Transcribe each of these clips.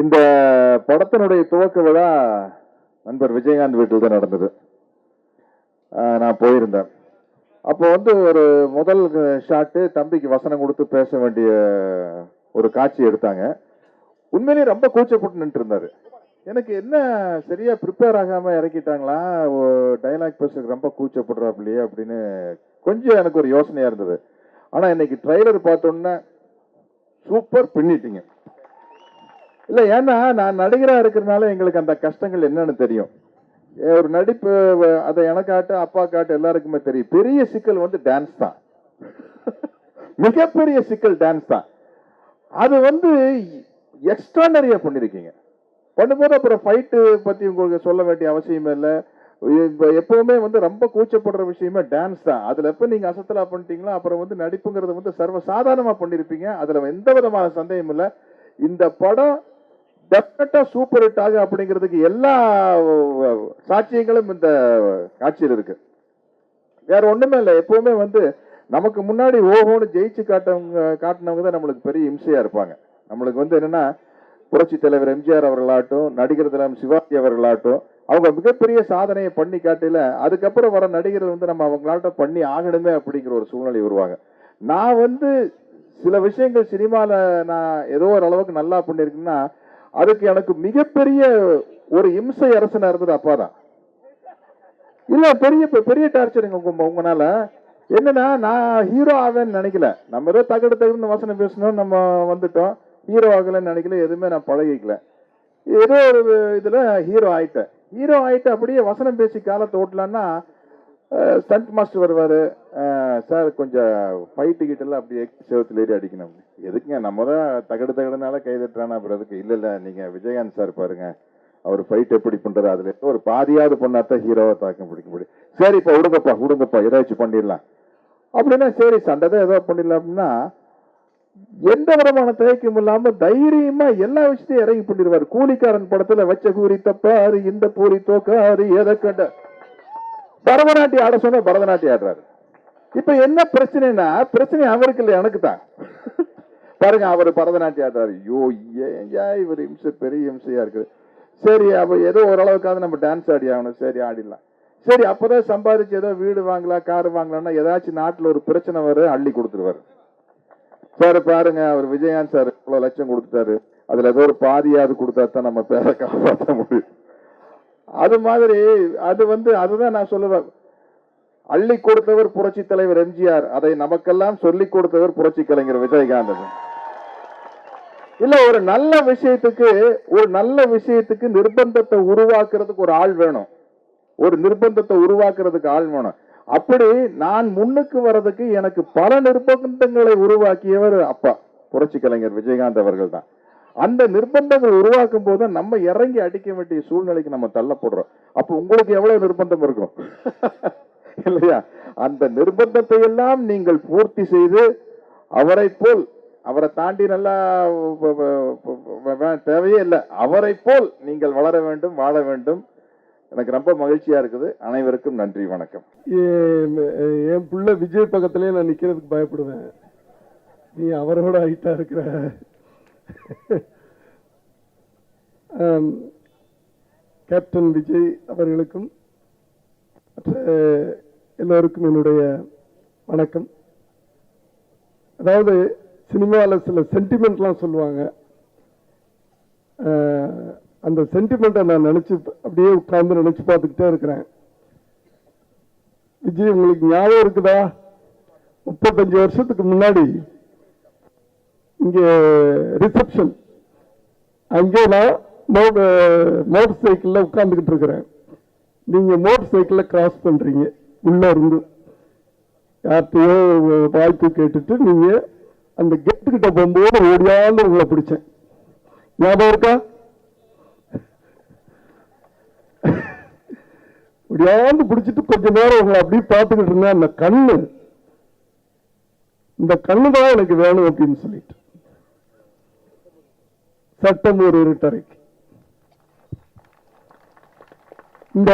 இந்த படத்தினுடைய துவக்க விழா நண்பர் விஜயகாந்த் வீட்டில் தான் நடந்தது. நான் போயிருந்தேன். அப்போ ஒரு முதல் ஷாட்டு தம்பிக்கு வசனம் கொடுத்து பேச வேண்டிய ஒரு காட்சி எடுத்தாங்க. உண்மையிலேயே ரொம்ப கூச்சப்பட்டு நின்று இருந்தாரு. எனக்கு என்ன சரியா ப்ரிப்பேர் ஆகாம இறக்கிட்டாங்களா, டைலாக் பேசுறதுக்கு ரொம்ப கூச்சப்படுறாப்லையே அப்படின்னு கொஞ்சம் எனக்கு ஒரு யோசனையா இருந்தது. ஆனா இன்னைக்கு ட்ரைலர் பார்த்தோன்னா சூப்பர் பின்னிட்டீங்க. இல்ல, ஏன்னா நான் நடிகரா இருக்கிறதுனால எங்களுக்கு அந்த கஷ்டங்கள் என்னன்னு தெரியும். ஒரு நடிப்பு அதை எனக்காட்டு அப்பா காட்டு எல்லாருக்குமே தெரியும். பெரிய சிக்கல் டான்ஸ் தான். மிகப்பெரிய சிக்கல் டான்ஸ் தான். அது எக்ஸ்ட்ரானரியா பண்ணிருக்கீங்க. பண்ணும்போது அப்புறம் ஃபைட்டு பத்தி உங்களுக்கு சொல்ல வேண்டிய அவசியமே இல்லை. எப்பவுமே ரொம்ப கூச்சப்படுற விஷயமே டான்ஸ் தான். அதுல எப்ப நீங்க அசத்தலா பண்ணிட்டீங்களா அப்புறம் நடிப்புங்கிறது சர்வ சாதாரணமா பண்ணிருப்பீங்க. அதுல எந்த விதமான சந்தேகம் இல்லை. இந்த படம் டெஃபினட்டா சூப்பர் ஹிட் ஆகும் அப்படிங்கிறதுக்கு எல்லா சாட்சியங்களும் இந்த காட்சியில் இருக்கு. வேற ஒண்ணுமே இல்லை. எப்பவுமே நமக்கு முன்னாடி ஓஹோன்னு ஜெயிச்சு காட்டினவங்க தான் நம்மளுக்கு பெரிய இம்சையா இருப்பாங்க. நம்மளுக்கு என்னன்னா, புரட்சி தலைவர் எம்ஜிஆர் அவர்களாகட்டும், நடிகர் தினம் சிவாஜி அவர்களாகட்டும், அவங்க மிகப்பெரிய சாதனையை பண்ணி காட்டில அதுக்கப்புறம் வர நடிகர்கள் நம்ம அவங்களாட்ட பண்ணி ஆகணுமே அப்படிங்கிற ஒரு சூழ்நிலை உருவாங்க. நான் சில விஷயங்கள் சினிமால நான் ஏதோ ஒரு அளவுக்கு நல்லா பண்ணிருக்கேன்னா அதுக்கு எனக்கு மிகப்பெரிய ஒரு இம்சை அரசனா இருந்தது அப்பா தான். இல்ல, பெரிய பெரிய டார்ச்சர் உங்கனால. என்னன்னா, நான் ஹீரோ ஆவேன்னு நினைக்கல. நம்ம ஏதோ தகுந்த வசனம் பேசணும், நம்ம வந்துட்டோம். ஹீரோ ஆகலன்னு நினைக்கல, எதுவுமே நான் பழகிக்கல. ஏதோ ஒரு இதுல ஹீரோ ஆயிட்டு அப்படியே வசனம் பேசி காலத்தை ஓட்டலான்னா ஸ்டண்ட் மாஸ்டர் வருவாரு. சார் கொஞ்சம் ஃபைட்டு கிட்ட அப்படியே செவத்துல ஏறி அடிக்கணும். எதுக்குங்க, நம்ம தான் தகடுனால கைதட்டுறானா அப்புறம் எதுக்கு? இல்ல நீங்க விஜயகாந்த் சார் பாருங்க, அவர் ஃபைட் எப்படி பண்றாரு, அதுல ஒரு பாதியாவது பண்ணாதான் ஹீரோவை தாக்க பிடிக்க முடியும். சரி இப்ப விடுங்கப்பா ஏதாச்சும் பண்ணிடலாம் அப்படின்னா, சரி சண்டை தான் ஏதோ பண்ணிடலாம் அப்படின்னா எந்த விதமான தயக்கம் இல்லாம தைரியமா எல்லா விஷயத்தையும் இறங்கி பண்ணிடுவாரு. கூலிக்காரன் படத்துல வச்ச கூறி தப்பாரு, இந்த பூரி தோக்காரு, எதை கண்ட பரதநாட்டியம் ஆட சொன்ன பரதநாட்டியம் ஆடுறாரு. இப்ப என்ன பிரச்சனைனா, பிரச்சனை அவருக்கு இல்லை, எனக்கு தான். பாருங்க, அவர் பரதநாட்டியம் ஆடுறாரு. ஐயோ ஏன் இவர் இம்சை பெரிய இம்சையா இருக்கு. சரி, அப்ப ஏதோ ஓரளவுக்காவது நம்ம டான்ஸ் ஆடி ஆகணும். சரி ஆடிடலாம். சரி, அப்பதான் சம்பாதிச்சு ஏதோ வீடு வாங்கலாம், கார் வாங்கலாம்னா ஏதாச்சும் நாட்டுல ஒரு பிரச்சனை வர அள்ளி கொடுத்துருவாரு. சார் பாருங்க, அவர் விஜயகாந்த் சார் இவ்வளவு லட்சம் கொடுத்துட்டாரு, அதுல ஏதோ ஒரு பாதியாவது கொடுத்தா தான் நம்ம பேரை காப்பாற்ற முடியும். அது மாதிரி அதுதான் நான் சொல்லுவேன். அள்ளி கொடுத்தவர் புரட்சி தலைவர் எம்ஜிஆர், அதை நமக்கெல்லாம் சொல்லி கொடுத்தவர் புரட்சி கலைஞர் விஜயகாந்த். இல்ல, ஒரு நல்ல விஷயத்துக்கு நிர்பந்தத்தை உருவாக்குறதுக்கு ஒரு ஆள் வேணும். அப்படி நான் முன்னுக்கு வர்றதுக்கு எனக்கு பல நிர்பந்தங்களை உருவாக்கியவர் அப்பா புரட்சி கலைஞர் விஜயகாந்த் அவர்கள் தான். அந்த நிர்பந்தங்கள் உருவாக்கும் போது நம்ம இறங்கி அடிக்க வேண்டிய சூழ்நிலைக்கு நம்ம தள்ளப்படுறோம். அப்ப உங்களுக்கு எவ்வளவு நிர்பந்தம் இருக்கும் இல்லையா? அந்த நிர்பந்தத்தை எல்லாம் நீங்கள் பூர்த்தி செய்து அவரை தாண்டி நல்லா தேவையே இல்லை, அவரை போல் நீங்கள் வளர வேண்டும், வாழ வேண்டும். எனக்கு ரொம்ப மகிழ்ச்சியா இருக்குது. அனைவருக்கும் நன்றி, வணக்கம். என் புள்ள விஜய் பக்கத்திலே நான் நிக்கிறதுக்கு பயப்படுவேன். நீ அவரோட ஹைட்டா இருக்கிற. கேப்டன் விஜய் அவர்களுக்கும் மற்ற எல்லோருக்கும் என்னுடைய வணக்கம். அதாவது சினிமாவில் சில சென்டிமெண்ட்லாம் சொல்லுவாங்க. அந்த சென்டிமெண்ட்டை நான் அப்படியே உட்கார்ந்து நினைச்சு பார்த்துக்கிட்டே இருக்கிறேன். விஜய், உங்களுக்கு ஞாபகம் இருக்குதா? 35 வருஷத்துக்கு முன்னாடி இங்க ரிசப்ஷன், அங்கே நான் மோட்டர் சைக்கிள்ல உட்கார்ந்துகிட்டு இருக்கிறேன். நீங்க மோட்டர் சைக்கிள்ல கிராஸ் பண்றீங்க. உள்ள இருந்து யார்கிட்டயோ வாய்ப்பு கேட்டுட்டு நீங்க அந்த கெட்டுக்கிட்ட போகும்போது ஓடியாந்து உங்களை பிடிச்சேன். ஞாபகம் இருக்கா? இப்படியாவது பிடிச்சிட்டு கொஞ்ச நேரம் உங்களை அப்படியே பார்த்துக்கிட்டு இருந்தேன். இந்த கண்ணு தான் எனக்கு வேணும் அப்படின்னு சொல்லிட்டு சட்டம் ஒரு இருட்டறைக்கு இந்த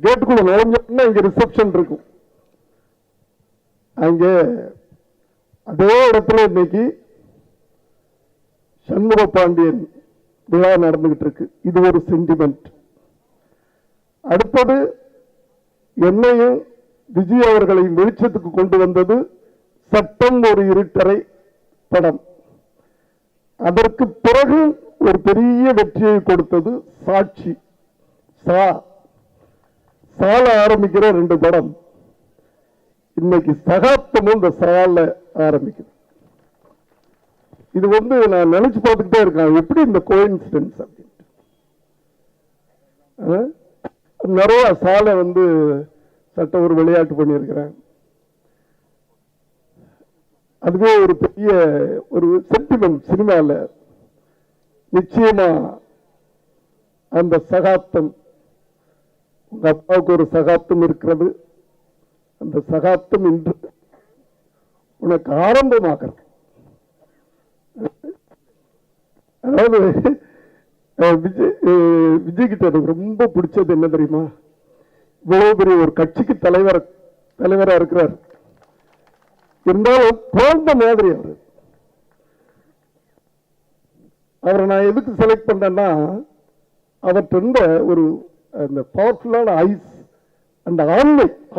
கேட்டுக்குள்ள நுழைஞ்சோம்னா இங்க ரிசப்ஷன் இருக்கும். அங்கே அதே இடத்துல இன்னைக்கு சண்முக பாண்டியன் விழா நடந்துகிட்டு இருக்கு. இது ஒரு சென்டிமெண்ட். அடுத்தது என்னையும் விஜய் அவர்களை வெளிச்சத்துக்கு கொண்டு வந்தது சட்டம் ஒரு இருட்டறை படம். அதற்கு பிறகு ஒரு பெரிய வெற்றியை கொடுத்தது சாட்சி. சால ஆரம்பிக்கிற 2 படம் இன்னைக்கு சகாப்தமும் இந்த சால ஆரம்பிக்குது. இது நான் நினைச்சு பார்த்துக்கிட்டே இருக்கேன், எப்படி இந்த கோயின்சிடன்ஸ் அப்படின்ட்டு. நிறைய சாலை சட்ட ஒரு விளையாட்டு பண்ணியிருக்கிறேன். அதுவே ஒரு பெரிய ஒரு சென்டிமெண்ட் சினிமாவில். நிச்சயமா அந்த சகாப்தம், உங்க அப்பாவுக்கு ஒரு சகாப்தம் இருக்கிறது. அந்த சகாப்தம் இன்று உனக்கு ஆரம்பமாகிறது. அதாவது விஜய் கிட்ட எனக்கு ரொம்ப பிடிச்சது என்ன தெரியுமா? இவ்வளவு பெரிய ஒரு கட்சிக்கு தலைவரா இருக்கிறார், இருந்தாலும் குழந்தை மாதிரி அவரை நான் எதுக்கு செலக்ட் பண்ணேன்னா, அவர்கிட்ட ஒரு அந்த பவர்ஃபுல்லான ஐஸ், அந்த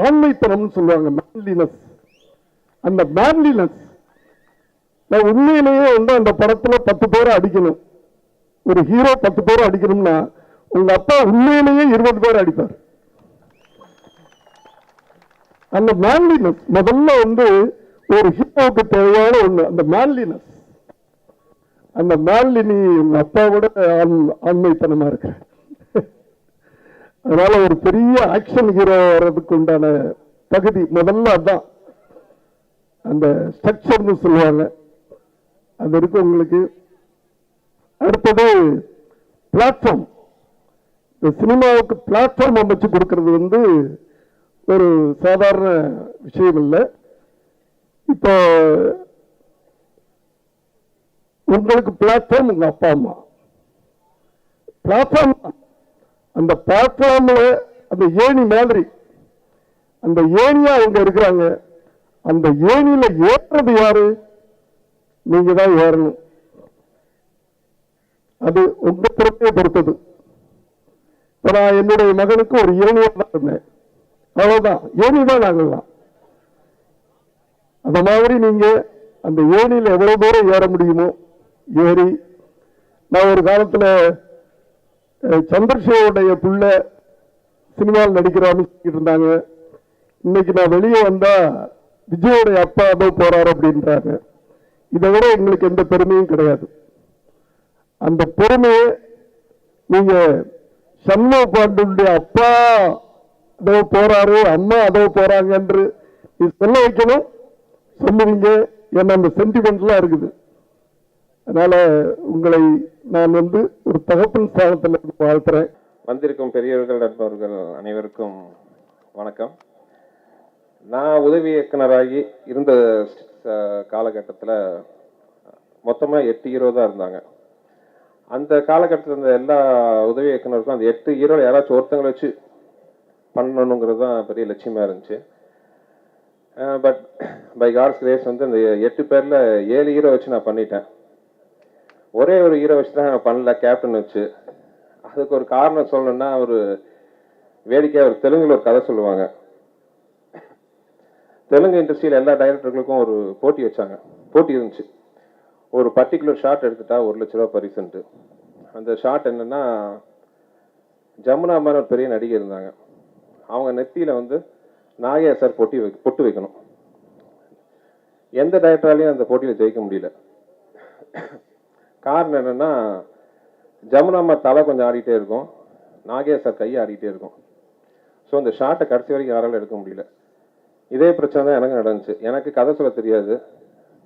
ஆண்மைத்தனம் சொல்லுவாங்க, மேன்லினஸ். அந்த மேன்லினஸ் நான் உண்மையிலேயே அந்த படத்துல 10 பேரை அடிக்கணும், ஒரு ஹீரோ 10 பேரை அடிக்கணும்னா உங்க அப்பா உண்மையிலேயே 20 பேர் அடிப்பார். அந்த மேன்லினஸ் முதல்ல ஒரு ஹீரோவுக்கு தேவையான ஒண்ணு, அந்த மேன்லினஸ். அந்த மேன்லினி உங்க அப்பாவோட ஆண்மைத்தனமா இருக்கு. அதனால ஒரு பெரிய ஆக்ஷன் ஹீரோ வர்றதுக்கு உண்டான தகுதி முதல்ல அதான். அந்த ஸ்ட்ரக்சர்னு சொல்லுவாங்க, அது இருக்கு உங்களுக்கு. அடுத்தது பிளாட்ஃபார்ம். இந்த சினிமாவுக்கு பிளாட்ஃபார்ம் அமைச்சு கொடுக்கிறது ஒரு சாதாரண விஷயம் இல்லை. இப்போ உங்களுக்கு பிளாட்ஃபார்ம் உங்க அப்பா அம்மா. பிளாட்ஃபார்ம், அந்த பிளாட்ஃபார்ம்ல அந்த ஏணி மாதிரி, அந்த ஏணியா அவங்க இருக்கிறாங்க. அந்த ஏணியில ஏறது யாரு? நீங்க தான் ஏறணும். அது உங்க பொறுப்பை பொறுத்தது. இப்ப நான் என்னுடைய மகனுக்கு ஒரு ஏணியா தான் இருந்தேன், அவ்வளவுதான். ஏணி தான் நாங்கள்லாம். அந்த மாதிரி நீங்க அந்த ஏணியில எவ்வளவு தூரம் ஏற முடியுமோ ஏறி. நான் ஒரு காலத்துல சந்திரசேகருடைய புள்ள சினிமாவில் நடிக்கிறான்னு சொல்லிட்டு இருந்தாங்க. இன்னைக்கு நான் வெளியே வந்தா விஜயோடைய அப்பா அதோ போறாரு அப்படின்றாங்க. இதை விட எங்களுக்கு எந்த பெருமையும் கிடையாது. அந்த பெருமையை நீங்க சண்முக பாண்டியனுடைய அப்பா அதோ போறாரு, அம்மா அதோ போறாங்க என்று நீ சொல்ல வைக்கணும். சொல்லுவீங்க, என்ன அந்த சென்டிமெண்ட்லாம் இருக்குது. அதனால உங்களை நான் ஒரு தகப்பன் ஸ்தானத்தில் வாழ்த்துறேன். வந்திருக்கும் பெரியவர்கள், நண்பர்கள் அனைவருக்கும் வணக்கம். நான் உதவி இயக்குனராகி இருந்த காலகட்டத்தில் மொத்தமாக 8 ஹீரோ தான் இருந்தாங்க. அந்த காலகட்டத்தில் இருந்த எல்லா உதவி இயக்குனருக்கும் அந்த 8 ஹீரோவில் யாராச்சும் ஒருத்தங்களை வச்சு பண்ணணுங்கிறது தான் பெரிய லட்சியமாக இருந்துச்சு. பட் பை காட்ஸ் கிரேஸ் அந்த 8 பேரில் 7 ஹீரோ வச்சு நான் பண்ணிட்டேன். ஒரே ஒரு ஹீரோ வச்சு தான் நான் பண்ணல, கேப்டன் வச்சு. அதுக்கு ஒரு காரணம் சொல்லணும்னா, ஒரு வேடிக்கையாக ஒரு தெலுங்குல ஒரு கதை சொல்லுவாங்க. தெலுங்கு இண்டஸ்ட்ரியில் எல்லா டைரக்டர்களுக்கும் ஒரு போட்டி வச்சாங்க. போட்டி இருந்துச்சு. ஒரு பர்டிகுலர் ஷாட் எடுத்துட்டா 1 லட்ச ரூபா பரிசுன்ட்டு. அந்த ஷாட் என்னன்னா, ஜமுனா மாதிரி ஒரு பெரிய நடிகை இருந்தாங்க. அவங்க நெத்தியில் நாகையா சார் பொட்டு வைக்கணும். எந்த டைரக்டராலையும் அந்த போட்டியில் ஜெயிக்க முடியல. காரணம் என்னன்னா, ஜமுனாமா தலை கொஞ்சம் ஆடிட்டே இருக்கும், நாகையா சார் கையை ஆடிட்டே இருக்கும். ஸோ அந்த ஷாட்டை கடைசி வரைக்கும் யாராலும் எடுக்க முடியல. இதே பிரச்சனை தான் எனக்கு நடந்துச்சு. எனக்கு கதை சொல்ல தெரியாது.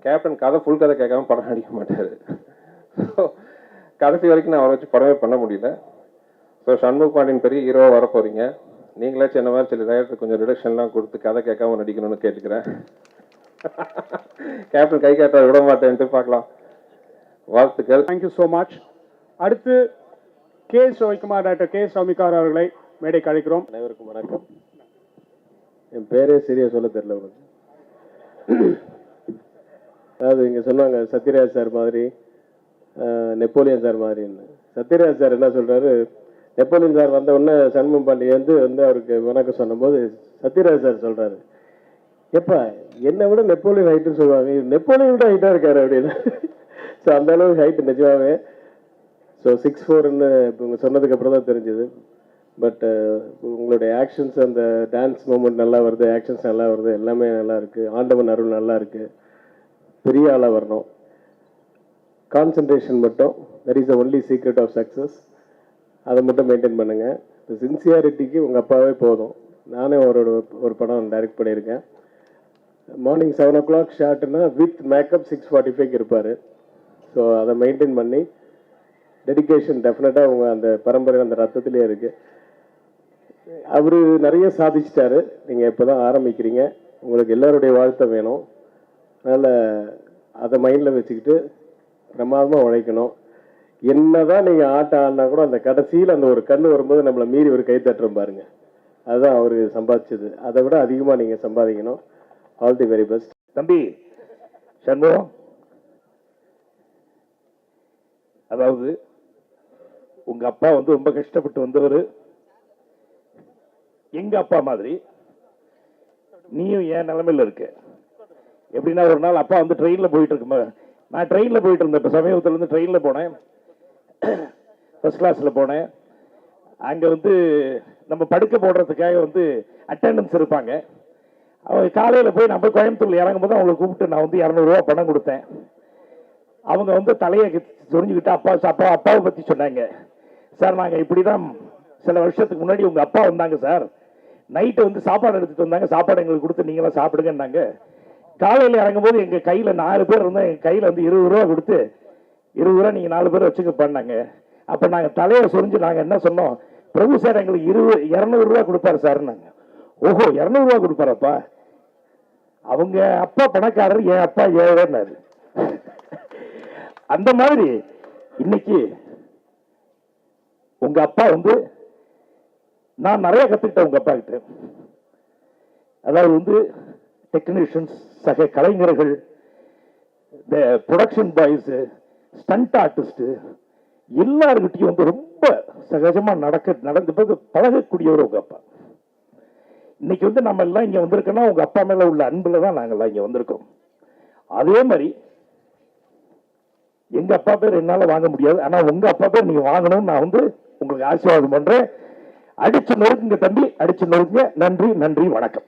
கேப்டன் கதை ஃபுல் கதை கேட்காம படம் நடிக்க மாட்டார். ஸோ கடைசி வரைக்கும் நான் அவரை வச்சு படமே பண்ண முடியல. ஸோ சண்முக பாண்டியன் பெரிய ஹீரோவாக வர போறீங்க. நீங்களாச்சும் என்ன மாதிரி சில டைரக்டர் கொஞ்சம் ரிடக்ஷன்லாம் கொடுத்து கதை கேட்காம நடிக்கணும்னு கேட்டுக்கிறேன். கேப்டன் கை காட்ட விட மாட்டேன்ட்டு பார்க்கலாம். வாழ்த்துக்கள். Thank you so much. அடுத்து K. Ravikumar, doctor K. Ravikumar அவர்களை மேடைக்கு அழைக்கிறோம். அனைவருக்கும் வணக்கம். என் பேரே சரியா சொல்ல தெரியல உனக்கு. அதாவது இங்கே சொன்னாங்க சத்யராஜ் சார் மாதிரி நெப்போலியன் சார் மாதிரின்னு. சத்யராஜ் சார் என்ன சொல்கிறாரு, நெப்போலியன் சார் வந்த உடனே சண்முகம் பாண்டி வந்து அவருக்கு வணக்கம் சொன்னபோது சத்யராஜ் சார் சொல்கிறாரு, எப்பா என்னை விட நெப்போலியன் ஹைட்டுன்னு சொல்லுவாங்க, நெப்போலியன் விட ஹைட்டாக இருக்காரு அப்படின்னு. ஸோ அந்த அளவுக்கு ஹைட்டு நிஜமாவே. ஸோ 6'4" இப்போ உங்கள் சொன்னதுக்கப்புறம் தான் தெரிஞ்சுது. பட் உங்களுடைய ஆக்ஷன்ஸ், அந்த டான்ஸ் மூமெண்ட் நல்லா வருது, ஆக்ஷன்ஸ் நல்லா வருது, எல்லாமே நல்லா இருக்குது. ஆண்டவன் அருள் நல்லா இருக்குது. பெரிய ஆளாக வரணும். கான்சன்ட்ரேஷன் மட்டும், that is the only secret of success. அதை மட்டும் மெயின்டைன் பண்ணுங்கள். இந்த சின்சியாரிட்டிக்கு உங்கள் அப்பாவே போதும். நானே ஒரு படம் டைரக்ட் பண்ணியிருக்கேன். மார்னிங் 7 o'clock ஷார்ட்னா வித் மேக்கப் 6:45 இருப்பார். ஸோ அதை மெயின்டைன் பண்ணி டெடிக்கேஷன் டெஃபினட்டாக உங்கள் அந்த பரம்பரை அந்த ரத்தத்திலே இருக்குது. அவர் நிறைய சாதிச்சிட்டாரு. நீங்கள் இப்போ தான் ஆரம்பிக்கிறீங்க. உங்களுக்கு எல்லாருடைய வாழ்த்தை வேணும். அதனால் அதை மைண்டில் வச்சுக்கிட்டு பிரமாதமாக உழைக்கணும். என்னதான் நீங்கள் ஆட்டம் ஆடினா கூட அந்த கடைசியில் அந்த ஒரு கண்ணு வரும்போது நம்மளை மீறி ஒரு கை தட்டுறோம் பாருங்க, அதுதான் அவர் சம்பாதிச்சது. அதை விட அதிகமாக நீங்கள் சம்பாதிக்கணும். All the very best. தம்பி சண்முகம், அதாவது உங்க அப்பா ரொம்ப கஷ்டப்பட்டு வந்தவர். எங்க அப்பா மாதிரி நீயும் என் நிலைமையில இருக்க. எப்படின்னா, ஒரு நாள் அப்பா ட்ரெயின்ல போயிட்டு இருக்கு, நான் ட்ரெயின்ல போயிட்டு இருந்தேன். இப்போ சமீபத்துல இருந்து ட்ரெயின்ல போனேன், ஃபர்ஸ்ட் கிளாஸ்ல போனேன். அங்க நம்ம படுக்க போடுறதுக்காக அட்டெண்டன்ஸ் இருப்பாங்க. அவங்க காலையில போய் நம்ம கோயம்புத்தூர்ல இறங்கும் போது அவங்களை கூப்பிட்டு நான் 200 ரூபா பணம் கொடுத்தேன். அவங்க தலையை சொரிஞ்சுக்கிட்டு அப்பாவை பத்தி சொன்னாங்க. சார், நாங்க இப்படிதான் சில வருஷத்துக்கு முன்னாடி உங்க அப்பா வந்தாங்க சார், நைட்டு சாப்பாடு எடுத்துட்டு வந்தாங்க, சாப்பாடு எங்களுக்கு கொடுத்து நீங்களாம் சாப்பிடுங்கன்னாங்க. காலையில் இறங்கும் போது எங்க கையில 4 பேர் இருந்தா, எங்க கையில 20 ரூபா கொடுத்து 20 ரூபா நீங்க 4 பேர் வச்சுக்க பண்ணாங்க. அப்ப நாங்க தலையை சொரிஞ்சு நாங்க என்ன சொன்னோம், பிரபு சார் எங்களுக்கு 200 ரூபா கொடுப்பாரு சார். நாங்க ஓஹோ 200 ரூபா கொடுப்பாரப்பா. அவங்க அப்பா பணக்காரர், என் அப்பா ஏழைன்னாரு. அந்த மாதிரி இன்னைக்கு உங்க அப்பா நான் நிறைய கத்துக்கிட்டேன் உங்க அப்பா கிட்ட. அதாவது டெக்னீஷியன்ஸ், சக கலைஞர்கள், ப்ரொடக்ஷன் பாய்ஸ், ஸ்டண்ட் ஆர்டிஸ்ட், எல்லாருக்கிட்டையும் ரொம்ப சகஜமா நடந்து பழகக்கூடியவர் உங்க அப்பா. இன்னைக்கு நம்ம எல்லாம் இங்க வந்திருக்கோம்னா உங்க அப்பா மேல உள்ள அன்புல தான் நாங்கெல்லாம் இங்க வந்திருக்கோம். அதே மாதிரி எங்க அப்பா பேர் என்னால வாங்க முடியாது, ஆனா உங்க அப்பா பேர் நீங்க வாங்கணும்னு நான் உங்களுக்கு ஆசீர்வாதம் பண்றேன். அடிச்சு நொறுக்குங்க தம்பி, அடிச்சு நொறுக்குங்க. நன்றி, நன்றி, வணக்கம்.